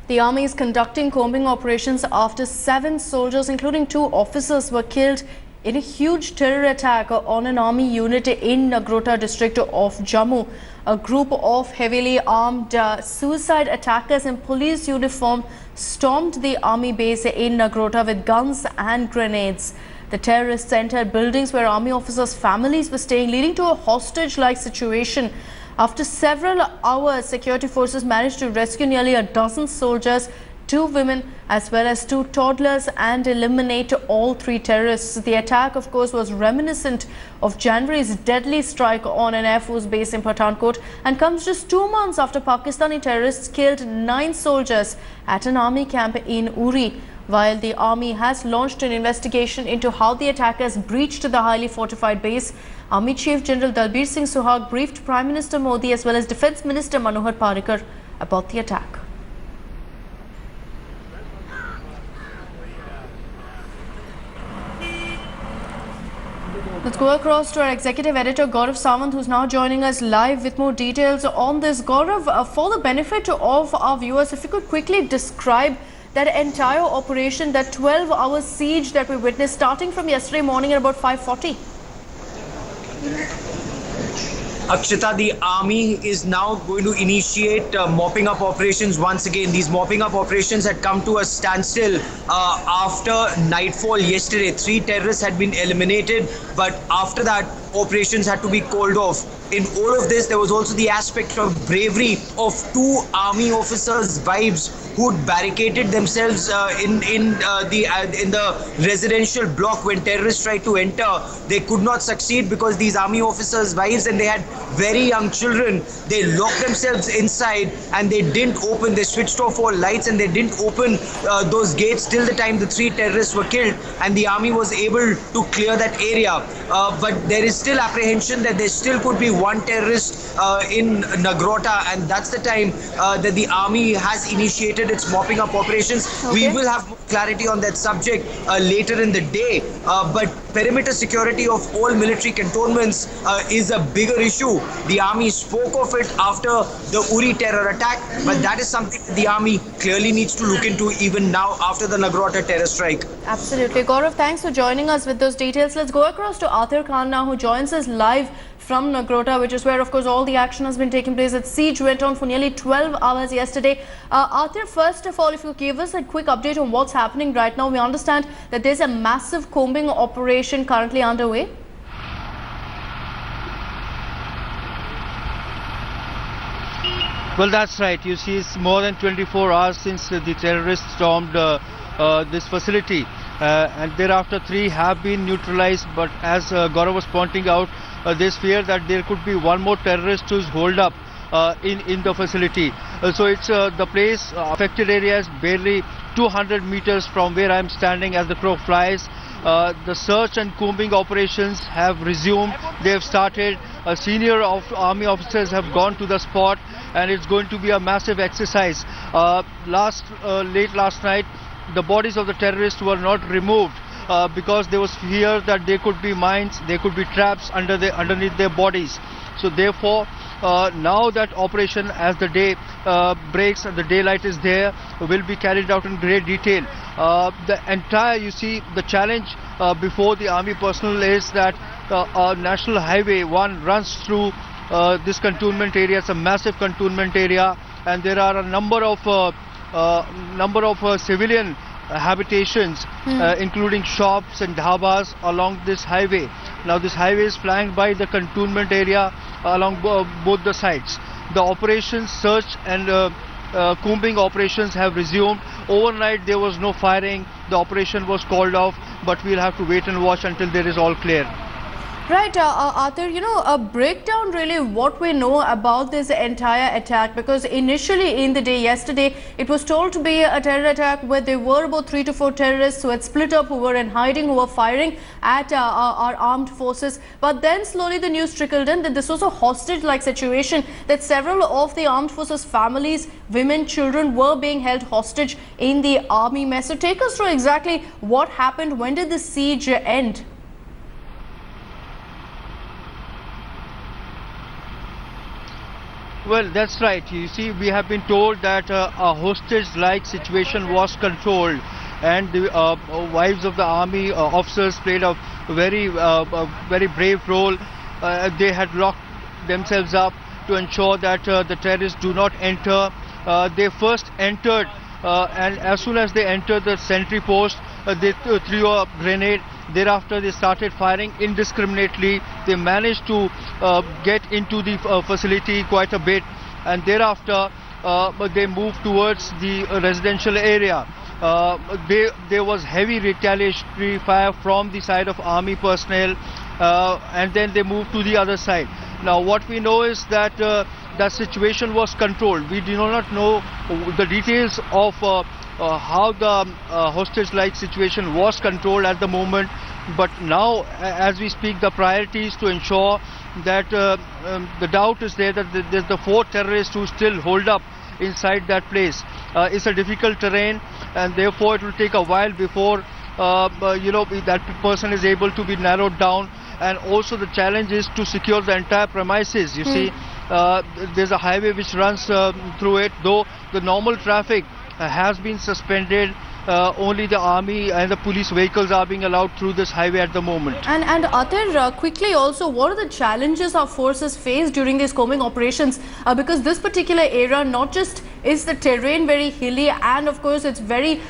The army is conducting combing operations after 7 soldiers, including 2 officers, were killed in a huge terror attack on an army unit in Nagrota district of Jammu. A group of heavily armed suicide attackers in police uniform stormed the army base in Nagrota with guns and grenades. The terrorists entered buildings where army officers' families were staying, leading to a hostage-like situation. After several hours, security forces managed to rescue nearly a dozen soldiers, 2 women as well as 2 toddlers, and eliminate all 3 terrorists. The attack, of course, was reminiscent of January's deadly strike on an Air Force base in Pathankot and comes just 2 months after Pakistani terrorists killed 9 soldiers at an army camp in Uri. While the army has launched an investigation into how the attackers breached the highly fortified base, Army Chief General Dalbir Singh Suhag briefed Prime Minister Modi as well as Defence Minister Manohar Parrikar about the attack. Let's go across to our executive editor Gaurav Sawant, who's now joining us live with more details on this. Gaurav, for the benefit of our viewers, if you could quickly describe that entire operation, that 12-hour siege that we witnessed starting from yesterday morning at about 5:40. Akshita, the army is now going to initiate mopping up operations once again. These mopping up operations had come to a standstill after nightfall yesterday. 3 terrorists had been eliminated, but after that, operations had to be called off. In all of this, there was also the aspect of bravery of 2 army officers' wives who barricaded themselves in the residential block when terrorists tried to enter. They could not succeed because these army officers' wives, and they had very young children, they locked themselves inside and they didn't open. They switched off all lights and they didn't open those gates till the time the 3 terrorists were killed, and the army was able to clear that area. But there is still apprehension that there still could be 1 terrorist in Nagrota, and that's the time that the army has initiated its mopping up operations. Okay. We will have more clarity on that subject later in the day, but perimeter security of all military cantonments is a bigger issue. The army spoke of it after the Uri terror attack, but that is something the army clearly needs to look into even now after the Nagrota terror strike. Absolutely. Gaurav, thanks for joining us with those details. Let's go across to Athir Khan now, who joins us live from Nagrota, which is where, of course, all the action has been taking place. The siege went on for nearly 12 hours yesterday. Athir, first of all, if you give us a quick update on what's happening right now. We understand that there's a massive combing operation currently underway. Well, that's right. You see, it's more than 24 hours since the terrorists stormed this facility. And thereafter 3 have been neutralized. But as Gaurav was pointing out, there's fear that there could be 1 more terrorist who's holed up in the facility. So it's the place, affected area is barely 200 meters from where I'm standing as the crow flies. The search and combing operations have resumed. They have started. Senior army officers have gone to the spot, and it's going to be a massive exercise. Late last night, the bodies of the terrorists were not removed because there was fear that there could be mines, there could be traps underneath their bodies. So therefore, now that operation, as the day breaks and the daylight is there, will be carried out in great detail. The entire, you see, the challenge before the army personnel is that National Highway 1 runs through this cantonment area. It's a massive cantonment area, and there are a number of civilian habitations, including shops and dhabas along this highway. Now this highway is flanked by the cantonment area along both the sides. The operations, search and combing operations have resumed. Overnight there was no firing. The operation was called off, but we'll have to wait and watch until there is all clear. Right, Athir, you know, a breakdown really what we know about this entire attack, because initially in the day yesterday, it was told to be a terror attack where there were about 3 to 4 terrorists who had split up, who were in hiding, who were firing at our armed forces. But then slowly the news trickled in that this was a hostage-like situation, that several of the armed forces families, women, children were being held hostage in the army mess. So take us through exactly what happened. When did the siege end? Well, that's right. You see, we have been told that a hostage-like situation was controlled, and the wives of the army officers played a very brave role. They had locked themselves up to ensure that the terrorists do not enter. They first entered, and as soon as they entered the sentry post, they threw a grenade. Thereafter, they started firing indiscriminately. They managed to get into the facility quite a bit, and thereafter they moved towards the residential area. There was heavy retaliatory fire from the side of army personnel, and then they moved to the other side. Now, what we know is that the situation was controlled. We do not know the details of how the hostage-like situation was controlled at the moment, but now, as we speak, the priority is to ensure that the doubt is there that there's the 4 terrorists who still hold up inside that place. It's a difficult terrain, and therefore it will take a while before that person is able to be narrowed down. And also the challenge is to secure the entire premises. You see, there's a highway which runs through it, though the normal traffic has been suspended. Only the army and the police vehicles are being allowed through this highway at the moment. And Atir, quickly also, what are the challenges our forces face during these combing operations? Because this particular area, not just is the terrain very hilly, and of course it's very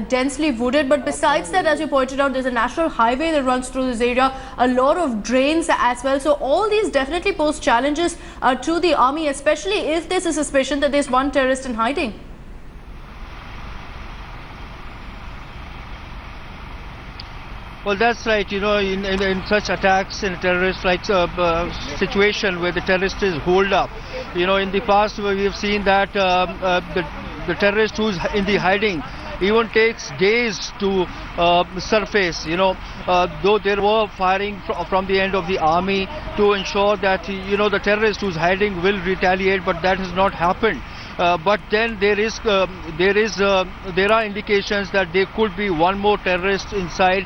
densely wooded, but besides that, as you pointed out, there's a national highway that runs through this area, a lot of drains as well. So all these definitely pose challenges to the army, especially if there's a suspicion that there's one terrorist in hiding. Well, that's right. You know, in such attacks, in terrorist-like situation where the terrorist is holed up, you know, in the past we have seen that the terrorist who's in the hiding even takes days to surface. You know, though there were firing from the end of the army to ensure that the terrorist who's hiding will retaliate, but that has not happened. But then there are indications that there could be one more terrorist inside.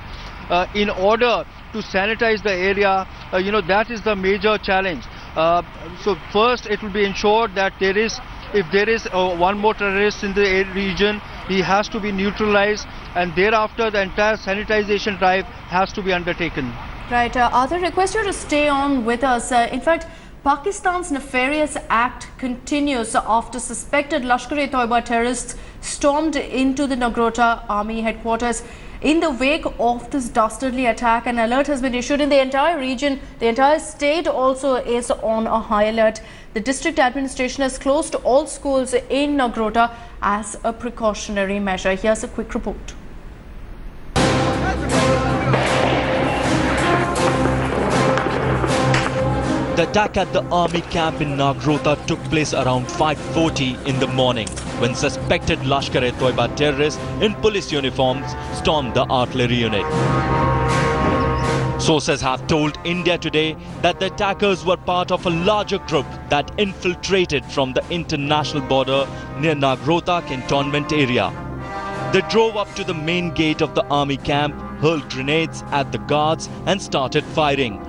In order to sanitize the area, that is the major challenge. So first it will be ensured that if there is one more terrorist in the region, he has to be neutralized, and thereafter the entire sanitization drive has to be undertaken. Right, Arthur, request you to stay on with us. In fact, Pakistan's nefarious act continues after suspected Lashkar-e-Toiba terrorists stormed into the Nagrota army headquarters. In the wake of this dastardly attack, an alert has been issued in the entire region. The entire state also is on a high alert. The district administration has closed all schools in Nagrota as a precautionary measure. Here's a quick report. The attack at the army camp in Nagrota took place around 5:40 in the morning when suspected Lashkar-e-Toiba terrorists in police uniforms stormed the artillery unit. Sources have told India Today that the attackers were part of a larger group that infiltrated from the international border near Nagrota cantonment area. They drove up to the main gate of the army camp, hurled grenades at the guards and started firing.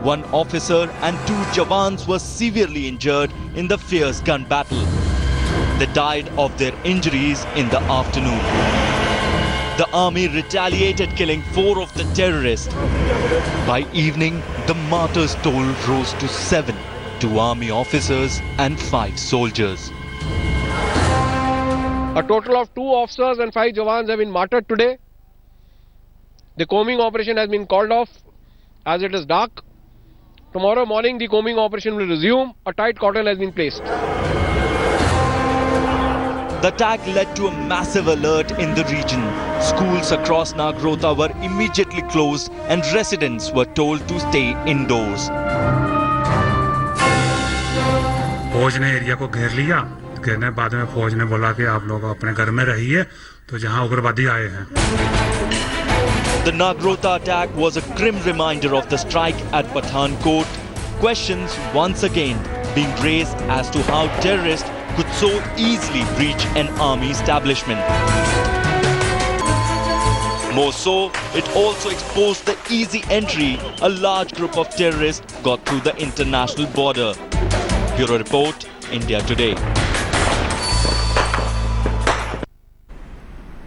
One officer and 2 Jawans were severely injured in the fierce gun battle. They died of their injuries in the afternoon. The army retaliated, killing 4 of the terrorists. By evening, the martyrs' toll rose to 7, 2 army officers and 5 soldiers. A total of 2 officers and 5 Jawans have been martyred today. The combing operation has been called off as it is dark. Tomorrow morning the combing operation will resume. A tight cordon has been placed. The attack led to a massive alert in the region. Schools across Nagrota were immediately closed and residents were told to stay indoors. फौज ने area को घेर लिया, घेरने बाद में फौज ने बोला कि आप लोग अपने घर में रहिए, तो जहां उग्रवादी आए हैं. The Nagrota attack was a grim reminder of the strike at Pathankot. Questions once again being raised as to how terrorists could so easily breach an army establishment. More so, it also exposed the easy entry a large group of terrorists got through the international border. Bureau Report, India Today.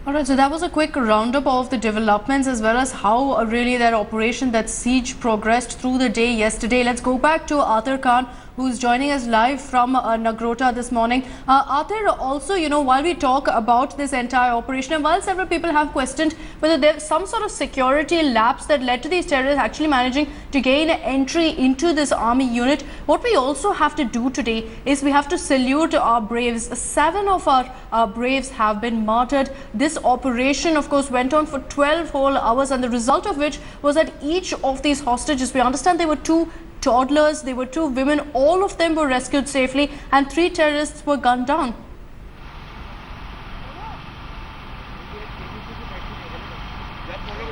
Alright, so that was a quick roundup of the developments as well as how really that operation, that siege, progressed through the day yesterday. Let's go back to Arthur Khan, who's joining us live from Nagrota this morning. Arthur, also, you know, while we talk about this entire operation, and while several people have questioned whether there's some sort of security lapse that led to these terrorists actually managing to gain entry into this army unit, what we also have to do today is we have to salute our braves. 7 of our braves have been martyred. This operation, of course, went on for 12 whole hours, and the result of which was that each of these hostages, we understand there were 2 toddlers, there were 2 women, all of them were rescued safely, and 3 terrorists were gunned down.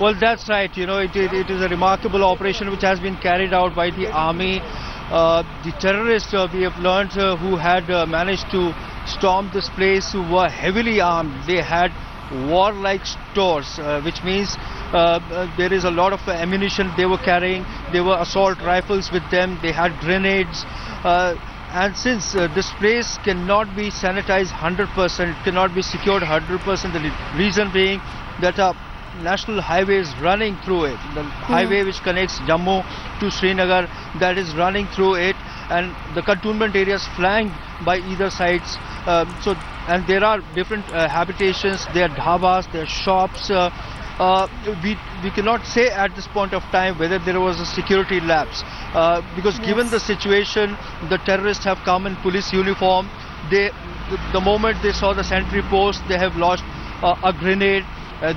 Well, that's right. You know, it is a remarkable operation which has been carried out by the army. The terrorists, we have learned, who had managed to storm this place, who were heavily armed. They had warlike stores, which means there is a lot of ammunition they were carrying. There were assault rifles with them. They had grenades. And since this place cannot be sanitized 100%, cannot be secured 100%, the reason being that a national highway is running through it. The highway which connects Jammu to Srinagar, that is running through it, and the cantonment areas flanked by either sides. And there are different habitations, there are dhabas, there are shops. We cannot say at this point of time whether there was a security lapse, because given the situation, the terrorists have come in police uniform. The moment they saw the sentry post, they have launched a grenade.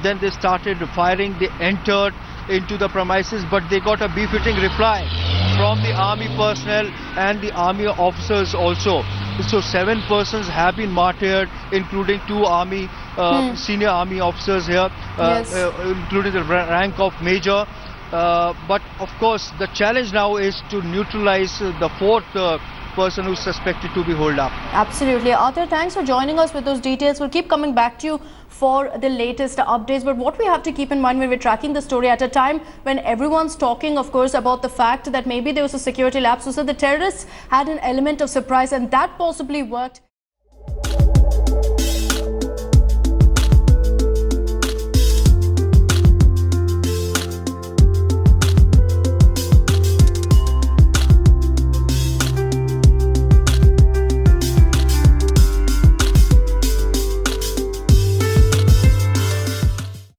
Then they started firing. They entered into the premises, but they got a befitting reply from the army personnel and the army officers also. So 7 persons have been martyred, including 2 army senior army officers here, including the rank of major. But of course, the challenge now is to neutralize the 4th person who's suspected to be holed up. Absolutely. Arthur, thanks for joining us with those details. We'll keep coming back to you for the latest updates. But what we have to keep in mind when we're tracking the story at a time when everyone's talking, of course, about the fact that maybe there was a security lapse, so the terrorists had an element of surprise, and that possibly worked.